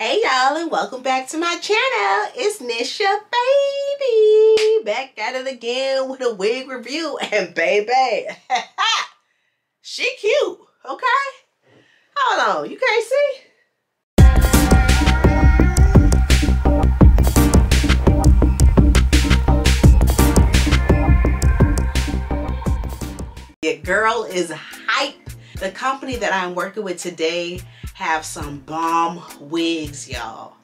Hey y'all, and welcome back to my channel. It's Nisha Babii, back at it again with a wig review. And baby, she cute, okay? Hold on, you can't see? Your girl is hype. The company that I'm working with today have some bomb wigs, y'all.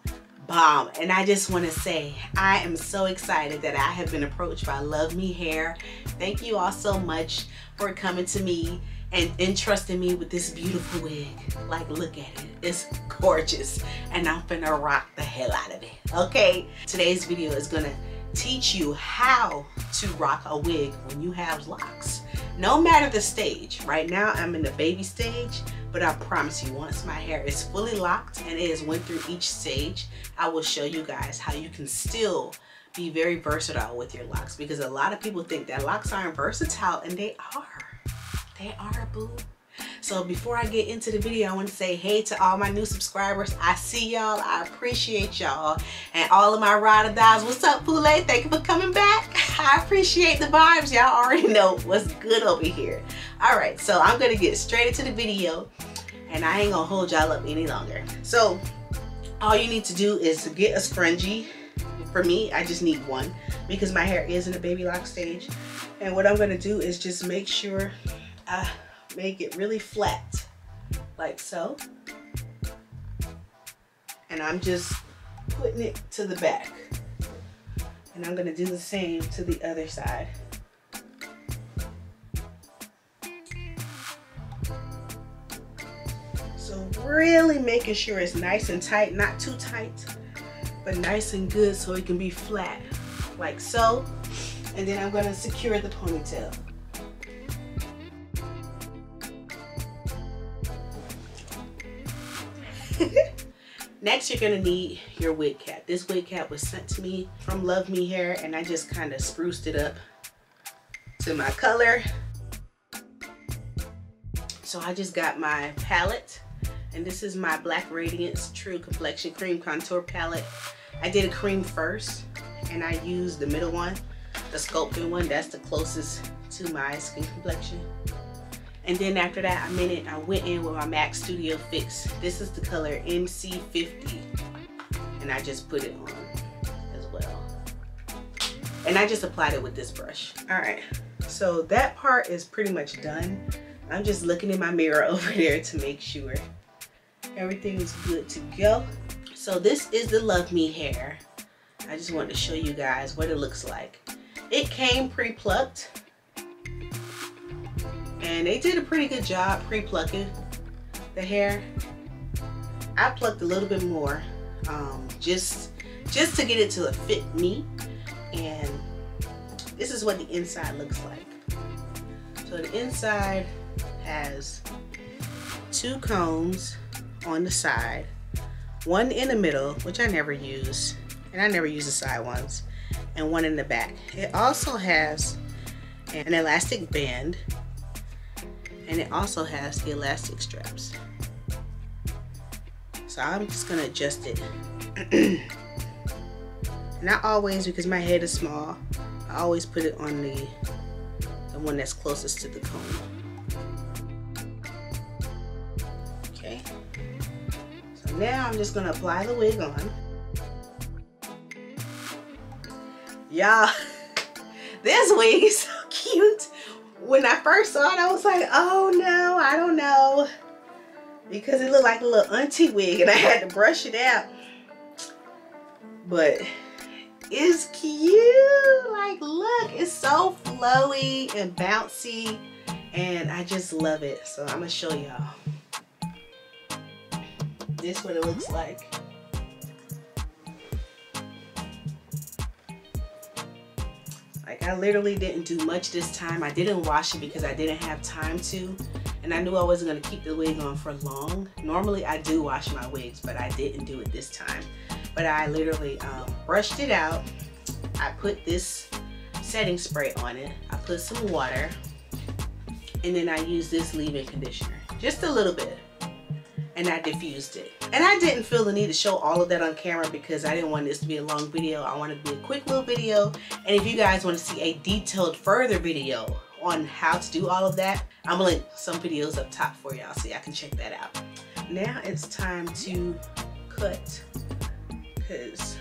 Bomb. And I just want to say I am so excited that I have been approached by LUVMEhair. Thank you all so much for coming to me and entrusting me with this beautiful wig. Like, look at it. It's gorgeous. And I'm finna rock the hell out of it. Okay? Today's video is gonna teach you how to rock a wig when you have locks. No matter the stage. Right now I'm in the baby stage, but I promise you, once my hair is fully locked and it has went through each stage, I will show you guys how you can still be very versatile with your locks, because a lot of people think that locks aren't versatile, and they are. They are, boo. So before I get into the video, I want to say hey to all my new subscribers. I see y'all. I appreciate y'all. And all of my ride or dies, what's up, Poulet? Thank you for coming back. I appreciate the vibes. Y'all already know what's good over here. Alright, so I'm going to get straight into the video, and I ain't going to hold y'all up any longer. So all you need to do is to get a scrunchie. For me, I just need one because my hair is in the baby lock stage. And what I'm going to do is just make sure I make it really flat, like so. And I'm just putting it to the back. And I'm gonna do the same to the other side. So really making sure it's nice and tight, not too tight, but nice and good so it can be flat, like so. And then I'm gonna secure the ponytail. Next, you're gonna need your wig cap. This wig cap was sent to me from LUVMEhair, and I just kind of spruced it up to my color. So I just got my palette, and this is my Black Radiance True Complexion Cream Contour Palette. I did a cream first, and I used the middle one, the sculpting one. That's the closest to my skin complexion. And then after that, I went in with my MAC Studio Fix. This is the color MC50. And I just put it on as well. And I just applied it with this brush. All right, so that part is pretty much done. I'm just looking in my mirror over there to make sure everything is good to go. So this is the LUVMEhair. I just wanted to show you guys what it looks like. It came pre-plucked. And they did a pretty good job pre-plucking the hair. I plucked a little bit more, just to get it to fit me. And this is what the inside looks like. So the inside has 2 combs on the side, 1 in the middle, which I never use, and I never use the side ones, and 1 in the back. It also has an elastic band. And it also has the elastic straps. So I'm just gonna adjust it. Not always, because my head is small. I always put it on the one that's closest to the comb. Okay. So now I'm just gonna apply the wig on. Y'all, this wig is so cute. When I first saw it, I was like, oh no, I don't know. Because it looked like a little auntie wig, and I had to brush it out. But it's cute. Like, look, it's so flowy and bouncy. And I just love it. So I'm going to show y'all. This is what it looks like. Like, I literally didn't do much this time. I didn't wash it because I didn't have time to. And I knew I wasn't going to keep the wig on for long. Normally, I do wash my wigs, but I didn't do it this time. But I literally brushed it out. I put this setting spray on it. I put some water. And then I used this leave-in conditioner. Just a little bit. and I diffused it. And I didn't feel the need to show all of that on camera because I didn't want this to be a long video. I wanted it to be a quick little video. And if you guys want to see a detailed further video on how to do all of that, I'm gonna link some videos up top for y'all so y'all can check that out. Now it's time to cut, because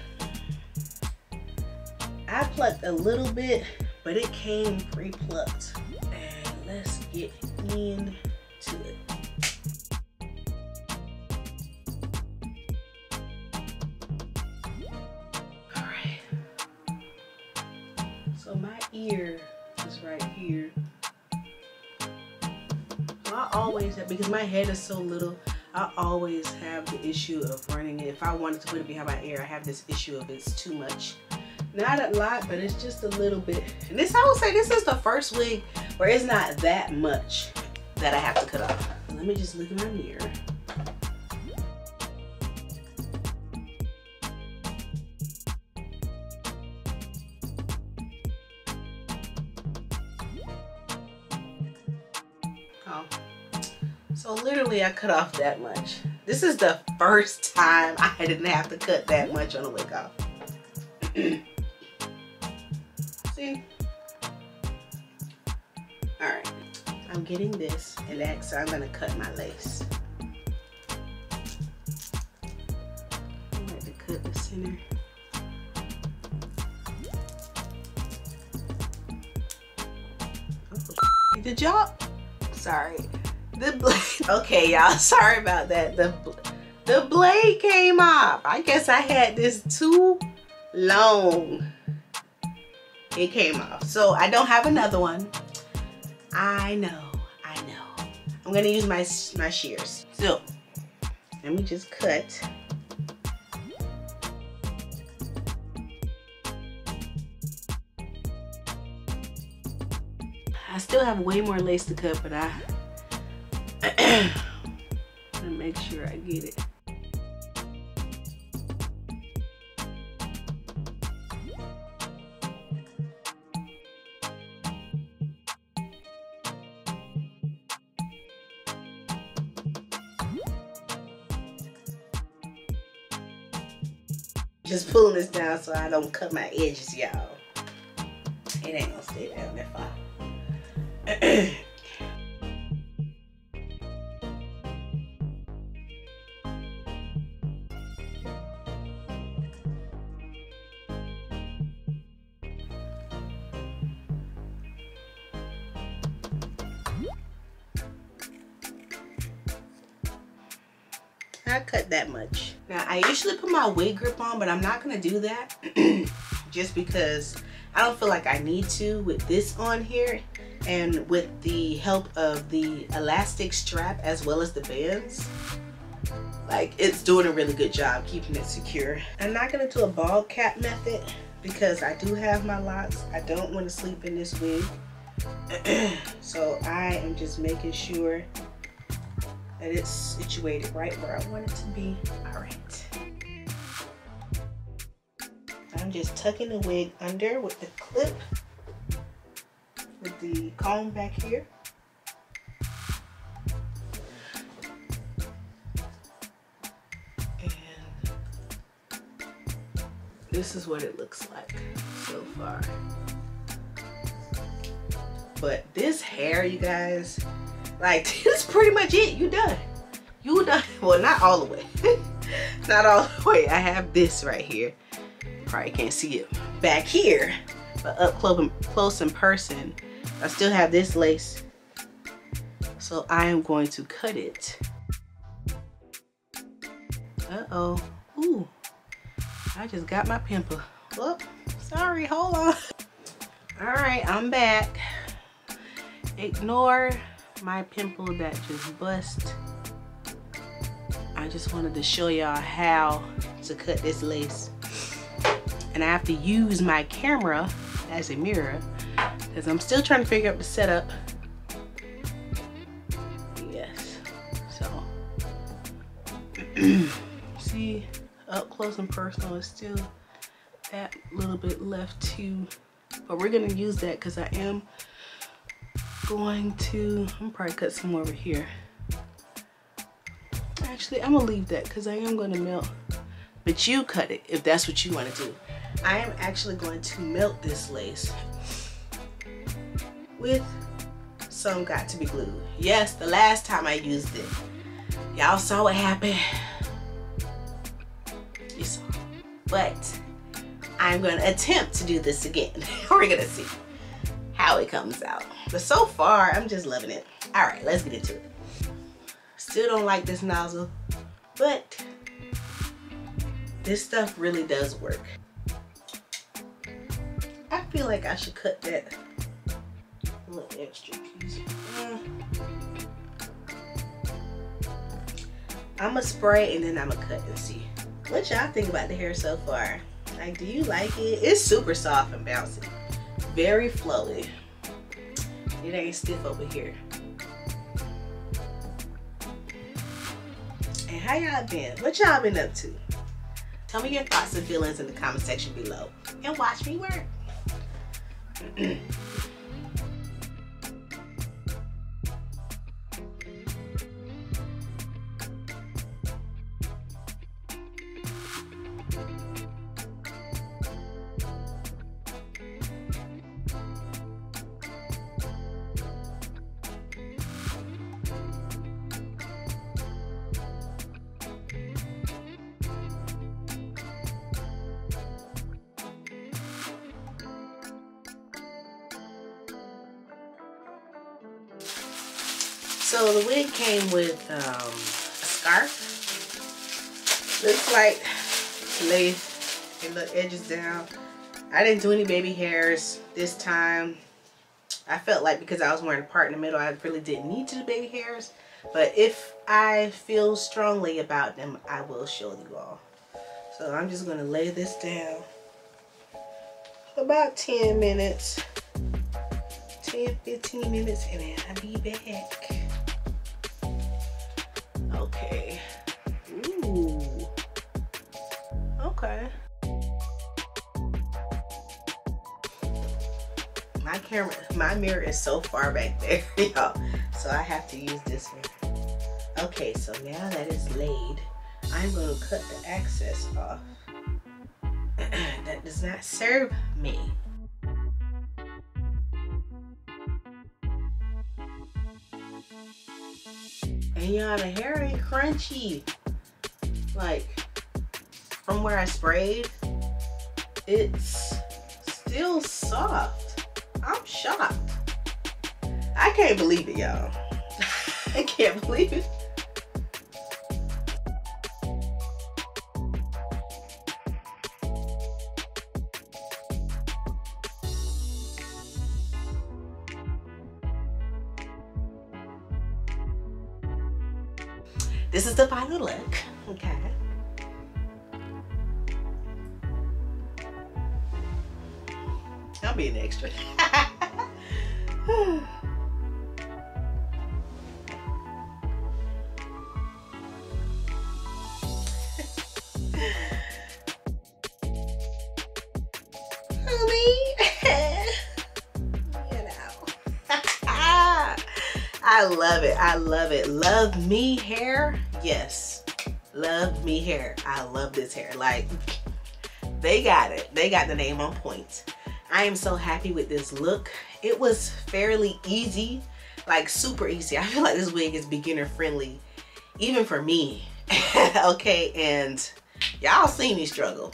I plucked a little bit, but it came pre-plucked. And let's get into it. All right. So my ear is right here. So I always have, because my head is so little, I always have the issue of running it. If I wanted to put it behind my ear, I have this issue of it's too much. Not a lot, but it's just a little bit. And this, I would say, this is the first wig where it's not that much that I have to cut off. Let me just look in my mirror. Oh, so literally I cut off that much. This is the first time I didn't have to cut that much on a wig off. See? Alright, I'm getting this, and next I'm gonna cut my lace. I like to cut the center. Oh, did y'all? Sorry. The blade. Okay, y'all, sorry about that. The blade came off. I guess I had this too long. It came off. So I don't have another one. I know. I'm gonna use my shears. So let me just cut. I still have way more lace to cut, but I want to make sure I get it. Just pulling this down so I don't cut my edges, y'all. It ain't gonna stay down that far. I cut that much. Now I usually put my wig grip on, but I'm not gonna do that just because I don't feel like I need to with this on here, and with the help of the elastic strap as well as the bands, like, it's doing a really good job keeping it secure. I'm not gonna do a bald cap method because I do have my locks. I don't want to sleep in this wig. So I am just making sure that it's situated right where I want it to be. All right. I'm just tucking the wig under with the clip, with the comb back here. And this is what it looks like so far. But this hair, you guys, like, this is pretty much it. You done. You done. Well, not all the way. Not all the way. I have this right here. Probably can't see it back here, but up close in person, I still have this lace. So I am going to cut it. Uh-oh. Ooh. I just got my pimple. Oh, sorry. Hold on. All right, I'm back. Ignore my pimple that just bust. I just wanted to show y'all how to cut this lace. And I have to use my camera as a mirror because I'm still trying to figure out the setup. Yes. So see, up close and personal is still that little bit left too. But we're gonna use that because I am going to, I'm probably cut some over here. Actually, actually, I'm gonna leave that because I am gonna melt. But you cut it if that's what you want to do. I am actually going to melt this lace with some got to be glue. Yes, the last time I used it, y'all saw what happened. You saw. But I'm going to attempt to do this again. We're going to see how it comes out. But so far, I'm just loving it. All right, let's get into it. Still don't like this nozzle, but this stuff really does work. I feel like I should cut that little extra piece. I'm gonna spray and then I'm gonna cut and see. What y'all think about the hair so far? Like, do you like it? It's super soft and bouncy. Very flowy. It ain't stiff over here. And how y'all been? What y'all been up to? Tell me your thoughts and feelings in the comment section below. And watch me work. So the wig came with a scarf. Looks like lace and the edges down. I didn't do any baby hairs this time. I felt like because I was wearing a part in the middle, I really didn't need to do baby hairs. But if I feel strongly about them, I will show you all. So I'm just going to lay this down for about 10 minutes. 10-15 minutes and then I'll be back. Okay. Ooh. Okay. My mirror is so far back there, y'all. So I have to use this one. Okay, so now that it's laid, I'm going to cut the excess off. That does not serve me. And y'all, the hair ain't crunchy. Like, from where I sprayed, it's still soft. I'm shocked. I can't believe it, y'all. I can't believe it. This is the final look, okay? I'll be an extra. I love it. I love it. Love me hair. Yes. Love me hair. I love this hair. Like, they got it. They got the name on point. I am so happy with this look. It was fairly easy, like super easy. I feel like this wig is beginner friendly, even for me. Okay, and y'all seen me struggle.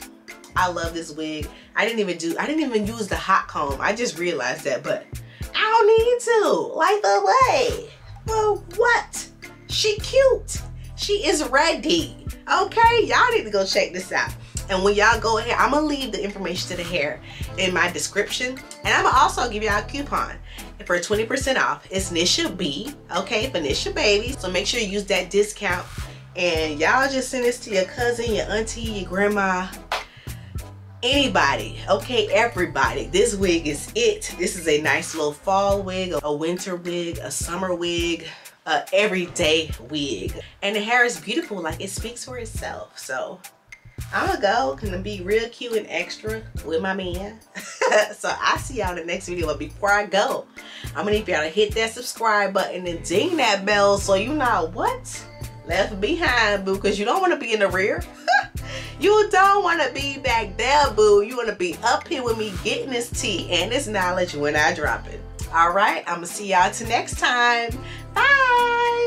I love this wig. I didn't even use the hot comb. I just realized that, but I don't need to. Like the way. Well, what? She cute. She is ready. Okay, y'all need to go check this out. And when y'all go ahead, I'm gonna leave the information to the hair in my description. And I'm gonna also give y'all a coupon for 20% off. It's Nisha B, okay, for Nisha Babii. So make sure you use that discount. And y'all just send this to your cousin, your auntie, your grandma, anybody, okay, everybody. This wig is it. This is a nice little fall wig, a winter wig, a summer wig, a everyday wig. And the hair is beautiful, like it speaks for itself. So I'm gonna be real cute and extra with my man. So I'll see y'all in the next video. But before I go, I'm gonna need y'all to hit that subscribe button and ding that bell so you know what? left behind, boo, because you don't want to be in the rear. You don't want to be back there, boo. You want to be up here with me getting this tea and this knowledge when I drop it. All right, I'm going to see y'all till next time. Bye.